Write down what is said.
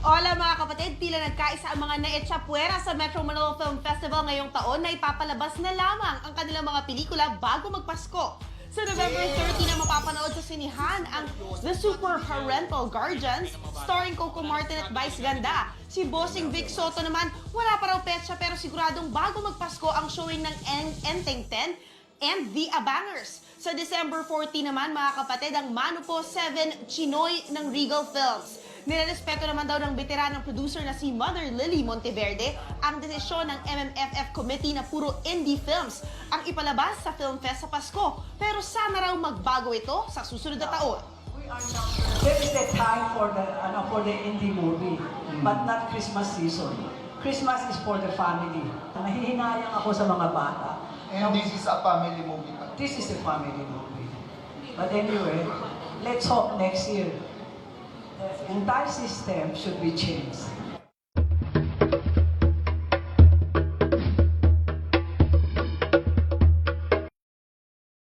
Hola mga kapatid, tila nagkaisa ang mga naetsapuera sa Metro Manila Film Festival ngayong taon na ipapalabas na lamang ang kanilang mga pelikula bago magpasko. Sa November 30 na mapapanood sa sinihan ang The Super Parental Guardians starring Coco Martin at Vice Ganda. Si Bossing Vic Soto naman, wala pa raw petsa pero siguradong bago magpasko ang showing ng Enteng 10 and The Abangers. Sa December 14 naman mga kapatid, ang Manupo 7 Chinoy ng Regal Films. Nirerespeto naman daw ng veteranang producer na si Mother Lily Monteverde ang desisyon ng MMFF Committee na puro indie films ang ipalabas sa Film Fest sa Pasko. Pero sana raw magbago ito sa susunod na taon. There is a time for the indie movie, but not Christmas season. Christmas is for the family. Nahihinayang ako sa mga bata. And this is a family movie. This is a family movie. But anyway, let's hope next year the entire system should be changed.